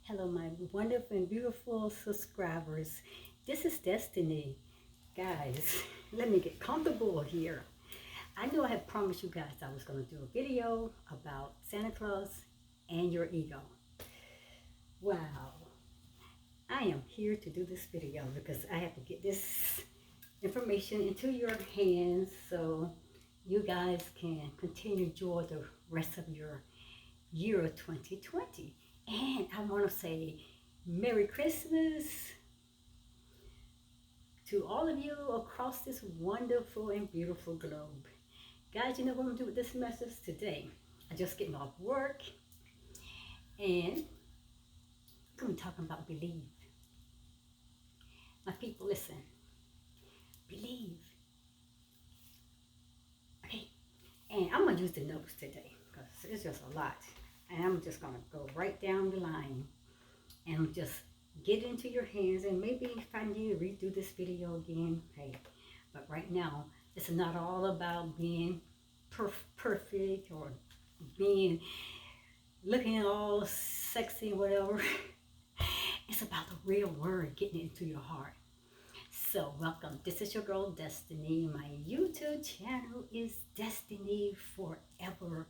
Hello, my wonderful and beautiful subscribers. This is Destiny. Guys, let me get comfortable here. I know I had promised you guys I was going to do a video about Santa Claus and your ego. Wow. I am here to do this video because I have to get this information into your hands so you guys can continue to enjoy the rest of your year of 2020. And I want to say Merry Christmas to all of you across this wonderful and beautiful globe. Guys, you know what I'm going to do with this message today? I'm just getting off work and I'm going to be talking about believe. My people, listen. Believe. Okay. And I'm going to use the notes today because it's just a lot. And I'm just going to go right down the line and just get into your hands. And maybe if I need to redo this video again, hey. But right now, it's not all about being perfect or being looking all sexy, whatever. It's about the real word getting into your heart. So welcome. This is your girl Destiny. My YouTube channel is DestinyForever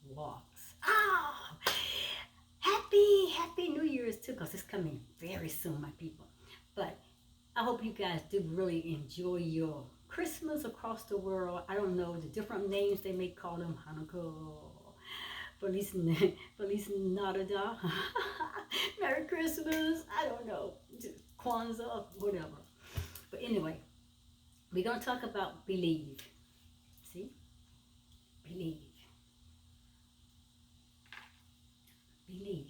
Walks. Oh, happy New Year's too, because it's coming very soon, my people. But I hope you guys do really enjoy your Christmas across the world. I don't know the different names they may call them, Hanukkah, Feliz Navidad, Merry Christmas, I don't know, Kwanzaa, whatever. But anyway, we're going to talk about believe. See? Believe. Believe.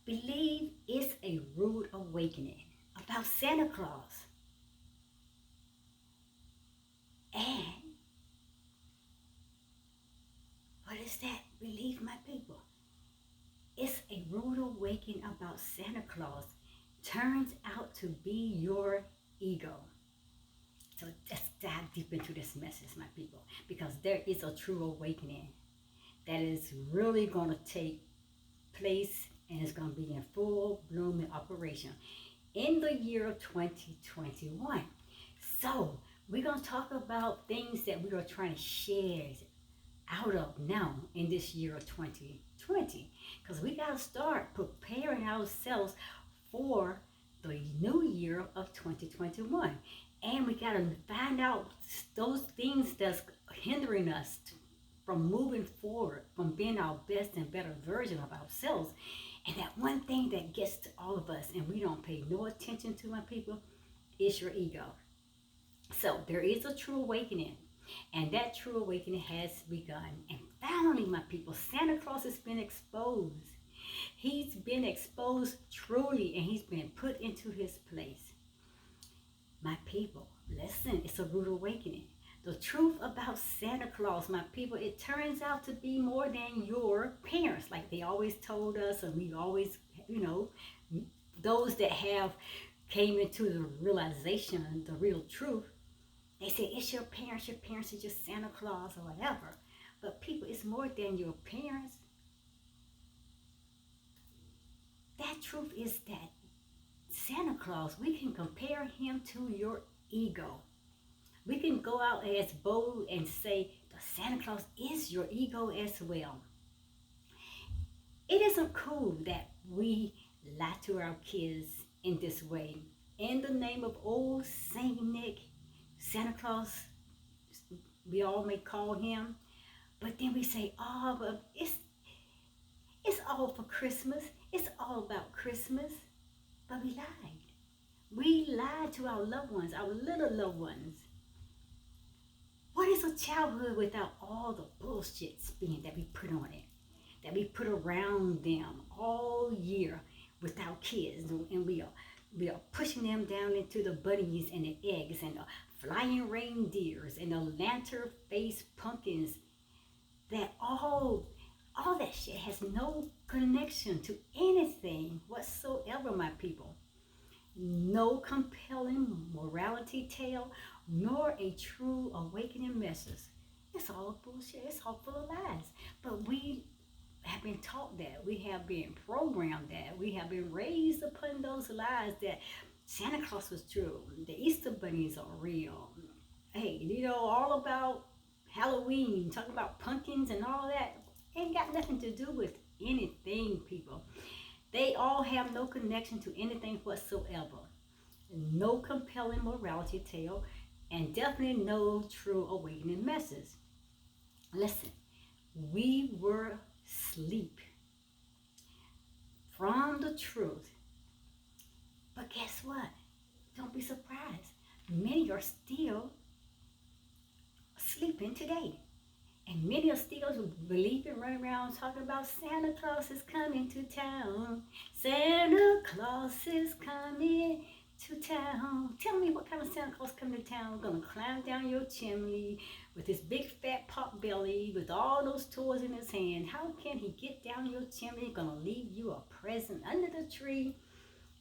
Believe is a rude awakening about Santa Claus. And what is that? Believe, my people. It's a rude awakening about Santa Claus. Turns out to be your ego. So let's dive deep into this message, my people, because there is a true awakening that is really going to take place and it's going to be in full bloom and operation in the year of 2021. So we're going to talk about things that we are trying to shed out of now in this year of 2020, because we got to start preparing ourselves for the new year of 2021. And we got to find out those things that's hindering us from moving forward, from being our best and better version of ourselves. And that one thing that gets to all of us and we don't pay no attention to, my people, is your ego. So there is a true awakening, and that true awakening has begun. And finally, my people, Santa Claus has been exposed. He's been exposed truly, and he's been put into his place. My people, listen, it's a rude awakening. The truth about Santa Claus, my people, it turns out to be more than your parents, like they always told us, and we always, those that have came into the realization, the real truth, they say it's your parents are just Santa Claus or whatever. But people, it's more than your parents. That truth is that Santa Claus, we can compare him to your ego. We can go out as bold and say the Santa Claus is your ego as well. It isn't cool that we lie to our kids in this way. In the name of old Saint Nick, Santa Claus, we all may call him. But then we say, oh, but it's all for Christmas. It's all about Christmas. But we lied. We lied to our loved ones, our little loved ones. What is a childhood without all the bullshit spin that we put on it, that we put around them all year with our kids, and we are pushing them down into the bunnies and the eggs and the flying reindeers and the lantern-faced pumpkins? That all that shit has no connection to anything whatsoever, my people. No compelling morality tale, nor a true awakening message. It's all bullshit. It's all full of lies. But we have been taught that. We have been programmed that. We have been raised upon those lies that Santa Claus was true. The Easter bunnies are real. Hey, all about Halloween, talking about pumpkins and all that, ain't got nothing to do with anything, people. They all have no connection to anything whatsoever. No compelling morality tale, and definitely no true awakening message. Listen, we were asleep from the truth. But guess what? Don't be surprised. Many are still sleeping today. And many are still believing, running around talking about Santa Claus is coming to town. Santa Claus is coming to town. Tell me what kind of Santa Claus coming to town? Gonna climb down your chimney with his big fat pot belly with all those toys in his hand. How can he get down your chimney? Gonna leave you a present under the tree,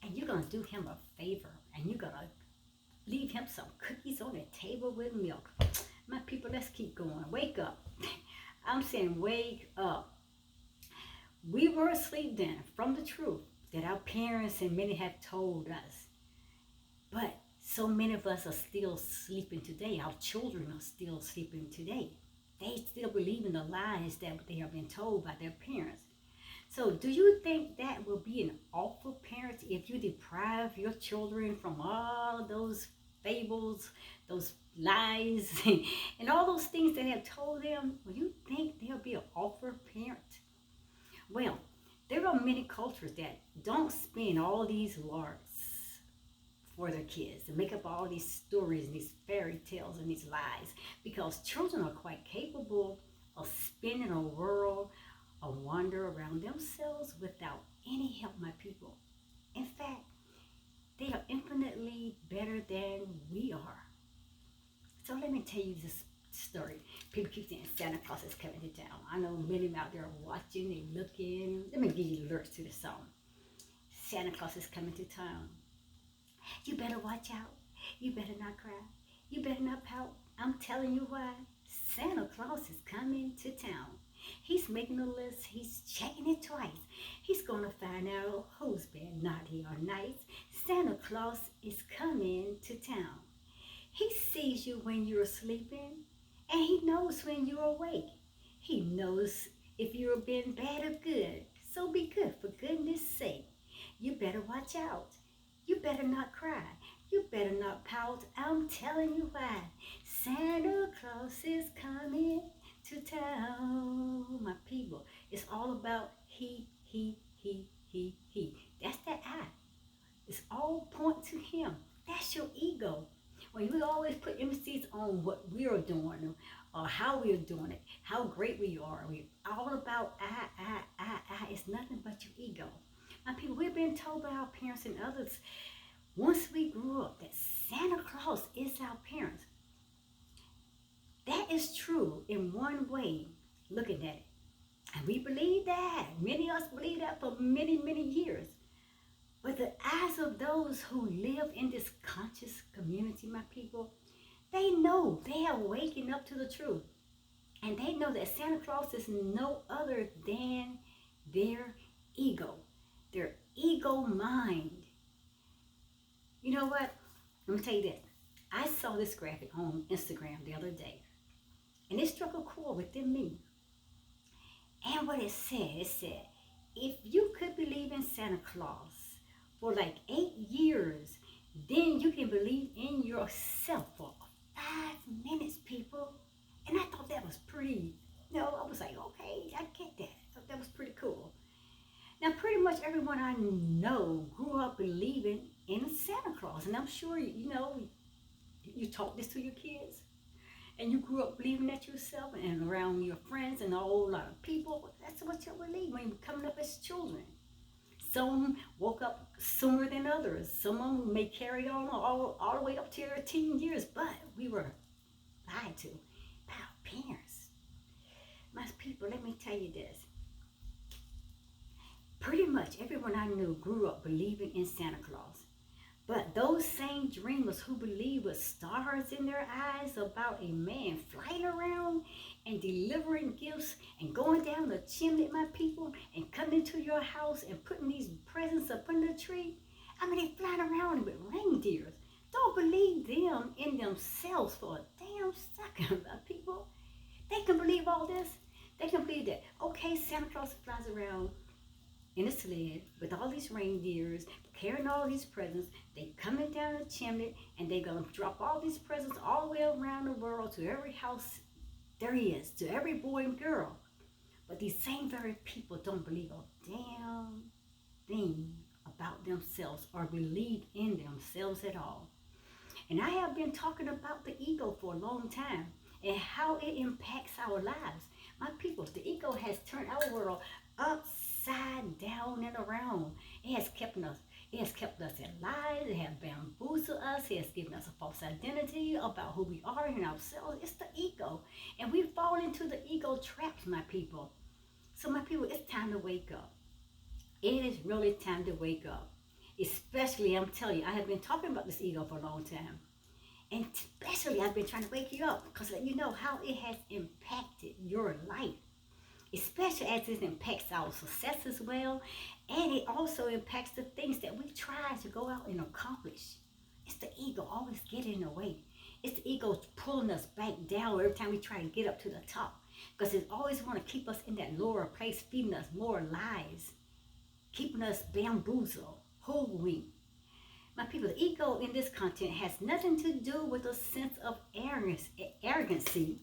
and you're gonna do him a favor, and you're gonna leave him some cookies on the table with milk. My people, let's keep going. Wake up. I'm saying wake up. We were asleep then from the truth that our parents and many have told us. But so many of us are still sleeping today. Our children are still sleeping today. They still believe in the lies that they have been told by their parents. So do you think that will be an awful parent if you deprive your children from all those fables, those lies, and all those things that have told them? Will you think they'll be an awful parent? Well, there are many cultures that don't spin all these larks for their kids to make up all these stories and these fairy tales and these lies, because children are quite capable of spinning a world of wonder around themselves without any help, my people. In fact, they are infinitely better than we are. So let me tell you this story. People keep saying Santa Claus is coming to town. I know many out there are watching, they looking. Let me give you the lyrics to the song. Santa Claus is coming to town. You better watch out. You better not cry. You better not pout. I'm telling you why. Santa Claus is coming to town. He's making a list. He's checking it twice. He's going to find out who's been naughty or nice. Santa Claus is coming to town. He sees you when you're sleeping, and he knows when you're awake. He knows if you've been bad or good. So be good, for goodness sake. You better watch out. You better not cry. You better not pout. I'm telling you why. Santa Claus is coming to town. My people, it's all about he. That's that I. It's all point to him. That's your ego. When you always put emphasis on what we are doing or how we are doing it, how great we are. We all about I. It's nothing but your ego. Now, people, we've been told by our parents and others, once we grew up, that Santa Claus is our parents. That is true in one way, looking at it. And we believe that. Many of us believe that for many, many years. But the eyes of those who live in this conscious community, my people, they know they are waking up to the truth. And they know that Santa Claus is no other than their ego mind. You know what? Let me tell you this. I saw this graphic on Instagram the other day, and it struck a chord within me. And what it said, if you could believe in Santa Claus for like 8 years, then you can believe in yourself for 5 minutes, people. And I thought that was pretty, I was like, okay, I get that. I thought that was pretty cool. Now, pretty much everyone I know grew up believing in Santa Claus. And I'm sure, you taught this to your kids. And you grew up believing that yourself and around your friends and a whole lot of people. That's what you believe when you're coming up as children. Some woke up sooner than others. Some of them may carry on all the way up to their teen years. But we were lied to by our parents. My people, let me tell you this. Pretty much everyone I knew grew up believing in Santa Claus. But those same dreamers who believe with stars in their eyes about a man flying around and delivering gifts and going down the chimney, my people, and coming into your house and putting these presents up under the tree. I mean, they flying around with reindeers. Don't believe them in themselves for a damn second, my people. They can believe all this. They can believe that, okay, Santa Claus flies around in a sled with all these reindeers, carrying all these presents. They coming down the chimney, and they're going to drop all these presents all the way around the world to every house there is, to every boy and girl. But these same very people don't believe a damn thing about themselves or believe in themselves at all. And I have been talking about the ego for a long time and how it impacts our lives. My people, the ego has turned our world upside down and around. It has kept us. It has kept us in lies. It has bamboozled us. It has given us a false identity about who we are and ourselves. It's the ego. And we fall into the ego traps, my people. So my people, it's time to wake up. It is really time to wake up. Especially, I'm telling you, I have been talking about this ego for a long time. And especially, I've been trying to wake you up because let you know how it has impacted your life. Especially as it impacts our success as well. And it also impacts the things that we try to go out and accomplish. It's the ego always getting in the way. It's the ego pulling us back down every time we try to get up to the top. Because it always want to keep us in that lower place, feeding us more lies, keeping us bamboozled, hoodwinked. My people, the ego in this content has nothing to do with a sense of arrogancy,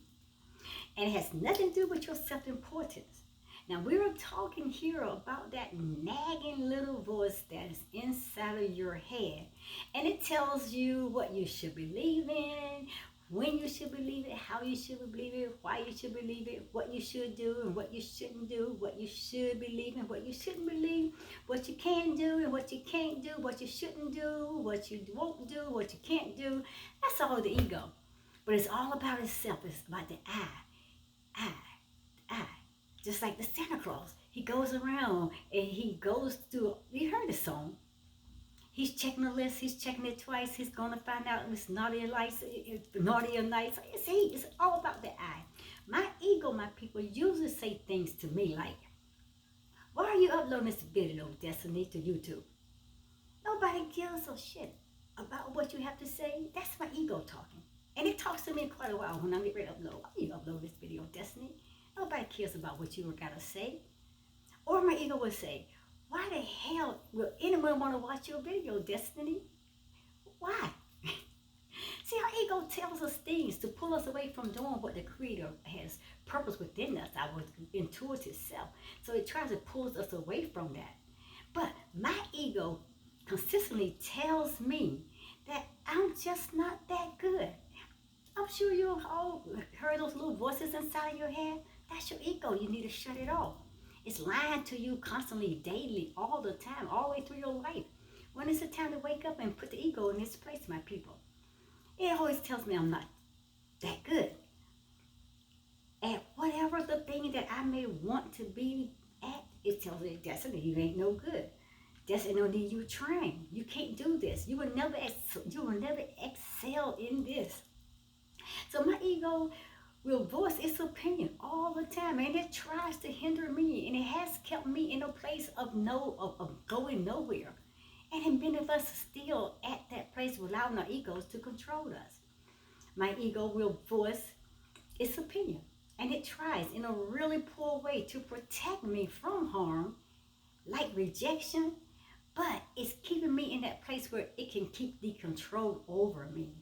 and it has nothing to do with your self-importance. Now, we're talking here about that nagging little voice that is inside of your head, and it tells you what you should believe in, when you should believe it, how you should believe it, why you should believe it, what you should do and what you shouldn't do, what you should believe and what you shouldn't believe, what you can do and what you can't do, what you shouldn't do, what you won't do, what you can't do. That's all the ego. But it's all about itself. It's about the I. Just like the Santa Claus. He goes around and he goes through, you heard the song. He's checking the list. He's checking it twice. He's going to find out if it's naughty or nice. Naughty or nice. See, it's all about the I. My ego, my people, usually say things to me like, why are you uploading this video, Destiny, to YouTube? Nobody gives a shit about what you have to say. That's my ego talking. And it talks to me quite a while when I'm getting ready to upload. Why you upload this video, Destiny? Nobody cares about what you got to say. Or my ego will say, why the hell will anyone want to watch your video, Destiny? Why? See, our ego tells us things to pull us away from doing what the Creator has purpose within us, our intuitive self. So it tries to pull us away from that. But my ego consistently tells me that I'm just not that good. I'm sure you all heard those little voices inside your head. That's your ego. You need to shut it off. It's lying to you constantly, daily, all the time, all the way through your life. When is it time to wake up and put the ego in its place, my people? It always tells me I'm not that good at whatever the thing that I may want to be at. It tells me, Destiny, you ain't no good. Destiny, no need you trying. You can't do this. You will never excel in this. So my ego will voice its opinion all the time, and it tries to hinder me, and it has kept me in a place of going nowhere. And many of us still at that place allowing our egos to control us. My ego will voice its opinion, and it tries in a really poor way to protect me from harm, like rejection, but it's keeping me in that place where it can keep the control over me.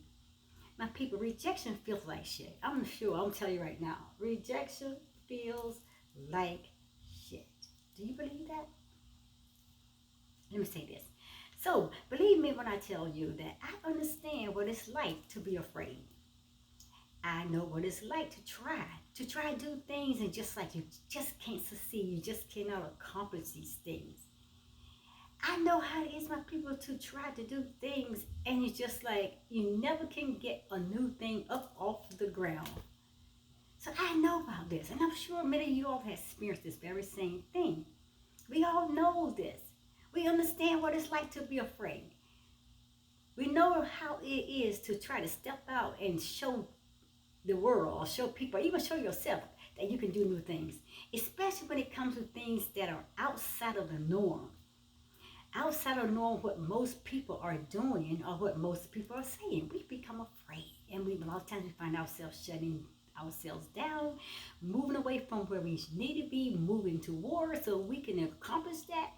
My people, rejection feels like shit. I'm telling you right now. Rejection feels like shit. Do you believe that? Let me say this. So, believe me when I tell you that I understand what it's like to be afraid. I know what it's like to try to do things and just like you just can't succeed. You just cannot accomplish these things. I know how it is, my people, to try to do things and it's just like you never can get a new thing up off the ground. So I know about this, and I'm sure many of you all have experienced this very same thing. We all know this. We understand what it's like to be afraid. We know how it is to try to step out and show the world, or show people, even show yourself that you can do new things, especially when it comes to things that are outside of the norm, outside of knowing what most people are doing or what most people are saying. We become afraid, and a lot of times we find ourselves shutting ourselves down, moving away from where we need to be, moving toward so we can accomplish that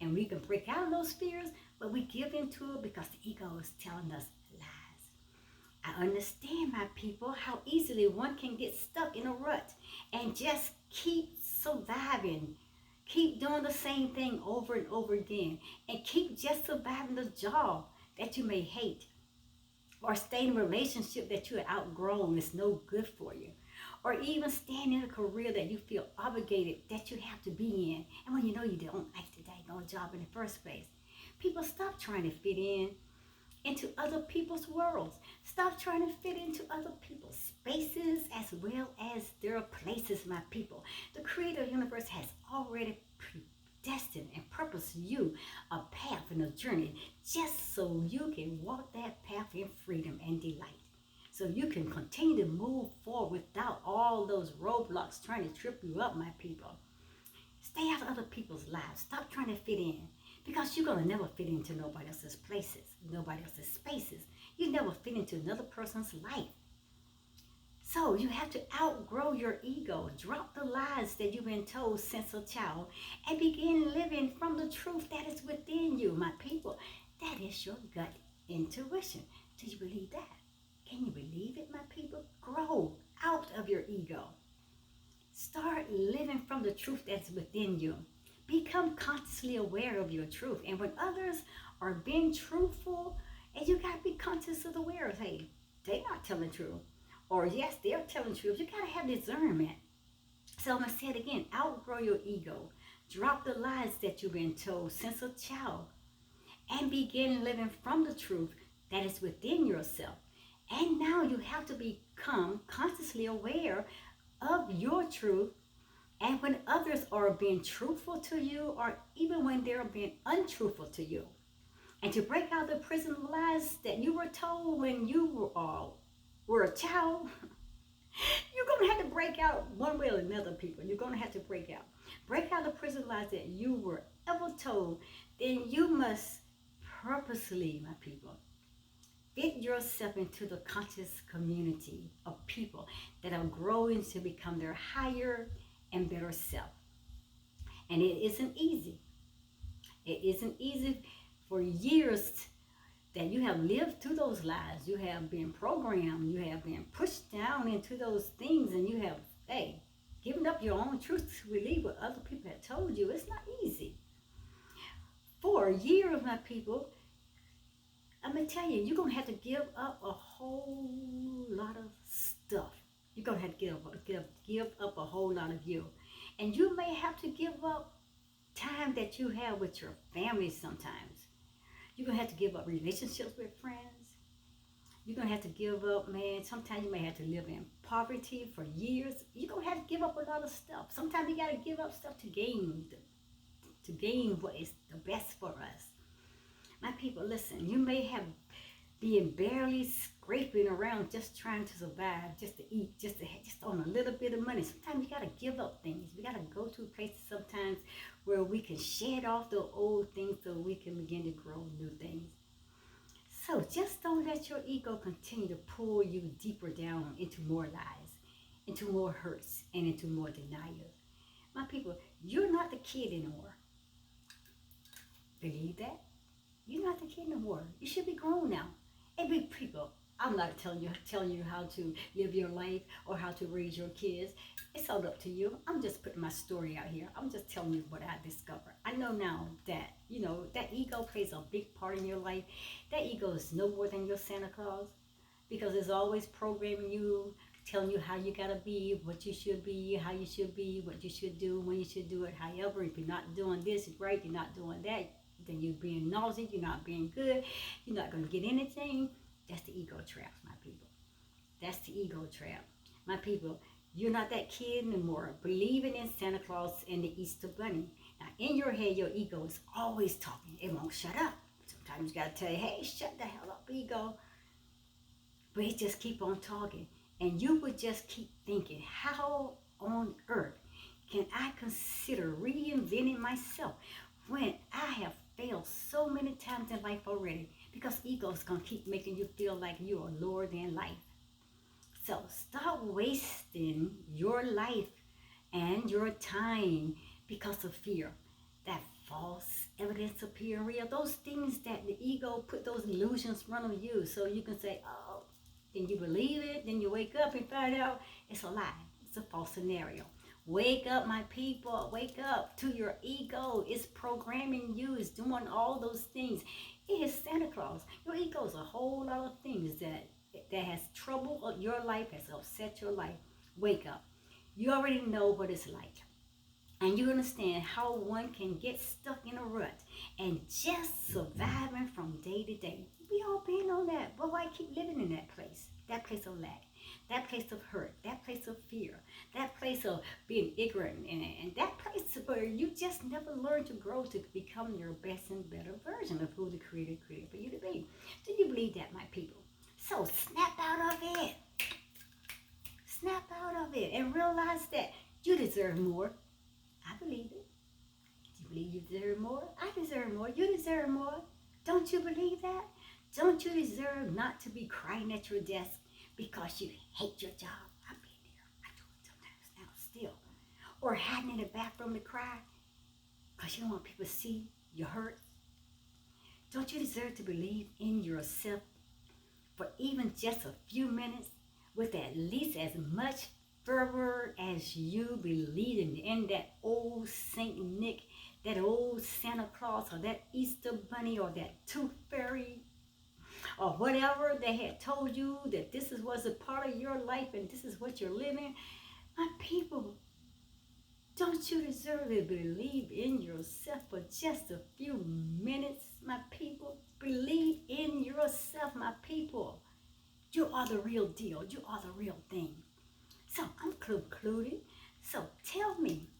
and we can break out of those fears, but we give into it because the ego is telling us lies. I understand, my people, how easily one can get stuck in a rut and just keep surviving. Keep doing the same thing over and over again, and keep just surviving the job that you may hate, or stay in a relationship that you have outgrown is no good for you, or even staying in a career that you feel obligated that you have to be in, and when you know you don't like the daggone job in the first place. People, stop trying to fit into other people's worlds. Stop trying to fit into other people's spaces as well as their places, my people. The creator of the universe has already predestined and purposed you a path and a journey just so you can walk that path in freedom and delight. So you can continue to move forward without all those roadblocks trying to trip you up, my people. Stay out of other people's lives. Stop trying to fit in, because you're going to never fit into nobody else's places, nobody else's spaces. You never fit into another person's life. So you have to outgrow your ego. Drop the lies that you've been told since a child and begin living from the truth that is within you, my people. That is your gut intuition. Do you believe that? Can you believe it, my people? Grow out of your ego. Start living from the truth that's within you. Become consciously aware of your truth. And when others are being truthful, and you got to be conscious of the aware of, hey, they're not telling the truth. Or yes, they're telling the truth. You got to have discernment. So I'm going to say it again. Outgrow your ego. Drop the lies that you've been told since a child. And begin living from the truth that is within yourself. And now you have to become consciously aware of your truth. And when others are being truthful to you, or even when they're being untruthful to you, and to break out the prison lies that you were told when you were a child, you're going to have to break out one way or another, people. You're going to have to break out. Break out the prison lies that you were ever told. Then you must purposely, my people, fit yourself into the conscious community of people that are growing to become their higher and better self. And it isn't easy. It isn't easy. For years that you have lived through those lies. You have been programmed. You have been pushed down into those things, and you have, hey, given up your own truth to believe what other people have told you. It's not easy. For years, my people, I'm going to tell you, you're going to have to give up a whole lot of stuff. You're going to have to give up a whole lot of you. And you may have to give up time that you have with your family sometimes. You're going to have to give up relationships with friends. You're going to have to give up, man. Sometimes you may have to live in poverty for years. You're going to have to give up a lot of stuff. Sometimes you got to give up stuff to gain what is the best for us. My people, listen, you may have been barely scraping around just trying to survive, just to eat, just on a little bit of money. Sometimes you got to give up things. We got to go to places sometimes where we can shed off the old things so we can begin to grow new things. So just don't let your ego continue to pull you deeper down into more lies, into more hurts, and into more denial. My people, you're not the kid anymore. Believe that? You're not the kid anymore. You should be grown now. And big people, I'm not telling you how to live your life or how to raise your kids. It's all up to you. I'm just putting my story out here. I'm just telling you what I discovered. I know now that, that ego plays a big part in your life. That ego is no more than your Santa Claus, because it's always programming you, telling you how you gotta be, what you should be, how you should be, what you should do, when you should do it. However, if you're not doing this right, you're not doing that, then you're being nosy, you're not being good, you're not going to get anything. That's the ego trap, my people. That's the ego trap. My people, you're not that kid anymore, believing in Santa Claus and the Easter Bunny. Now, in your head, your ego is always talking. It won't shut up. Sometimes you got to tell you, hey, shut the hell up, ego. But it just keep on talking. And you would just keep thinking, how on earth can I consider reinventing myself when I have failed so many times in life already? Because ego is going to keep making you feel like you are lower than life. So stop wasting your life and your time because of fear. That false evidence appearing real. Those things that the ego put those illusions in front of you so you can say, oh, then you believe it, then you wake up and find out it's a lie. It's a false scenario. Wake up, my people. Wake up to your ego. It's programming you. It's doing all those things. It is Santa Claus. Your ego is a whole lot of things that has troubled your life, has upset your life. Wake up. You already know what it's like. And you understand how one can get stuck in a rut and just surviving from day to day. We all been on that, but why keep living in that place? That place of lack, that place of hurt, that place of fear, that place of being ignorant, and that place where you just never learn to grow to become your best and better version of who the Creator created for you to be. Do you believe that, my people? So snap out of it. Snap out of it and realize that you deserve more. I believe it. Do you believe you deserve more? I deserve more. You deserve more. Don't you believe that? Don't you deserve not to be crying at your desk because you hate your job? I've been there. I do it sometimes now still. Or hiding in the bathroom to cry because you don't want people to see your hurt. Don't you deserve to believe in yourself for even just a few minutes with at least as much fervor as you believe in that old Saint Nick, that old Santa Claus, or that Easter bunny, or that tooth fairy, or whatever they had told you that this was a part of your life and this is what you're living? My people, don't you deserve to believe in yourself for just a few minutes, my people? Believe in yourself, my people. You are the real deal. You are the real thing. So I'm concluding. So tell me,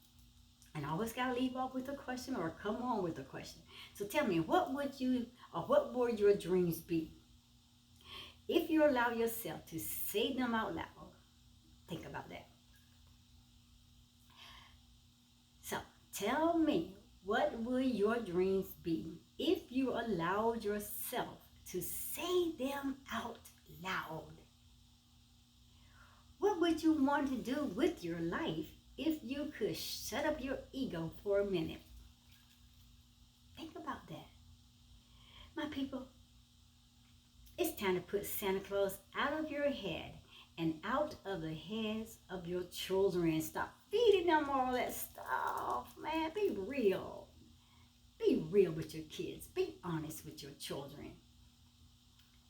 and I always gotta leave off with a question or come on with a question. So tell me, what would your dreams be if you allow yourself to say them out loud? Think about that. So tell me, what would your dreams be if you allowed yourself to say them out loud? What would you want to do with your life if you could shut up your ego for a minute? Think about that. My people, it's time to put Santa Claus out of your head and out of the heads of your children. Stop feeding them all that stuff, man. Be real. Be real with your kids. Be honest with your children.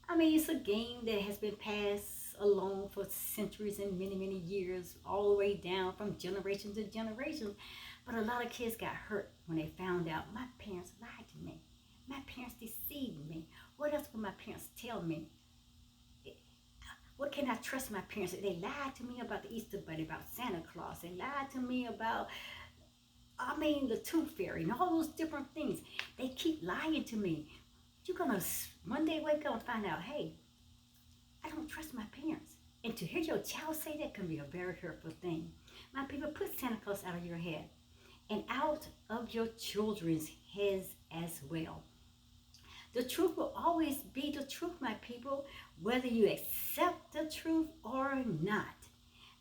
I mean, it's a game that has been passed along for centuries and many, many years, all the way down from generation to generation. But a lot of kids got hurt when they found out my parents lied to me. My parents deceived me. What else would my parents tell me? What can I trust my parents? They lied to me about the Easter bunny, about Santa Claus. They lied to me about, the tooth fairy and all those different things. They keep lying to me. You're going to one day wake up and find out, hey, I don't trust my parents. And to hear your child say that can be a very hurtful thing. My people, put Santa Claus out of your head and out of your children's heads as well. The truth will always be the truth, my people, whether you accept the truth or not.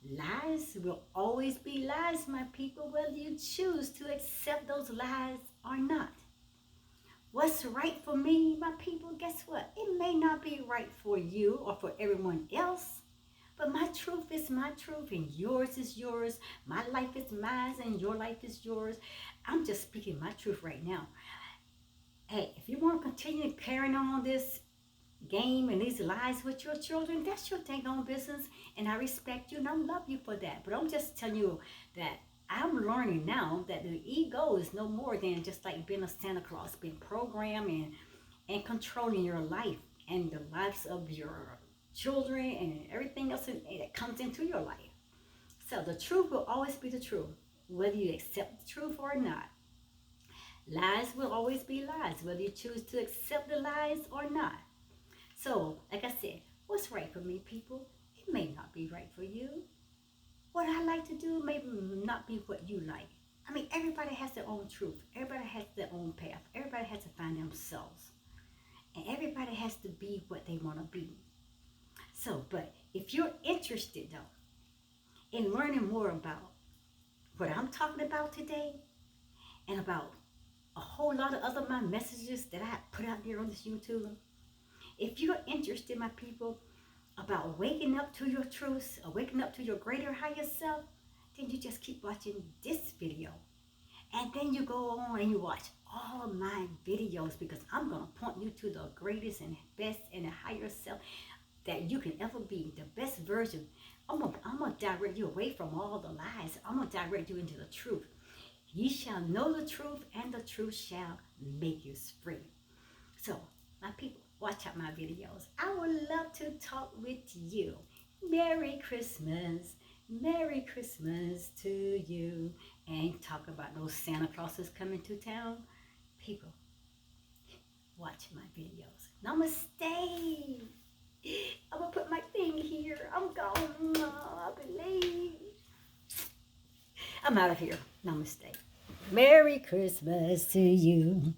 Lies will always be lies, my people, whether you choose to accept those lies or not. What's right for me, my people, guess what? It may not be right for you or for everyone else, but my truth is my truth and yours is yours. My life is mine and your life is yours. I'm just speaking my truth right now. Hey, if you want to continue carrying on this game and these lies with your children, that's your dang on business, and I respect you and I love you for that. But I'm just telling you that I'm learning now that the ego is no more than just like being a Santa Claus, being programmed and controlling your life and the lives of your children and everything else that comes into your life. So the truth will always be the truth, whether you accept the truth or not. Lies will always be lies, whether you choose to accept the lies or not. So, like I said, what's right for me, people? It may not be right for you. What I like to do may not be what you like. I mean, everybody has their own truth. Everybody has their own path. Everybody has to find themselves. And everybody has to be what they want to be. So, but if you're interested, though, in learning more about what I'm talking about today and about a whole lot of other my messages that I put out there on this YouTube, if you're interested, my people, about waking up to your truths or waking up to your greater higher self, then you just keep watching this video. And then you go on and you watch all of my videos because I'm going to point you to the greatest and best and the higher self that you can ever be, the best version. I'm gonna direct you away from all the lies. I'm going to direct you into the truth. Ye shall know the truth, and the truth shall make you free. So, my people, watch out my videos. I would love to talk with you. Merry Christmas. Merry Christmas to you. And talk about those Santa Clauses coming to town. People, watch my videos. Namaste. I'm going to put my thing here. I'm gone. I believe. I'm out of here. Namaste. Merry Christmas to you.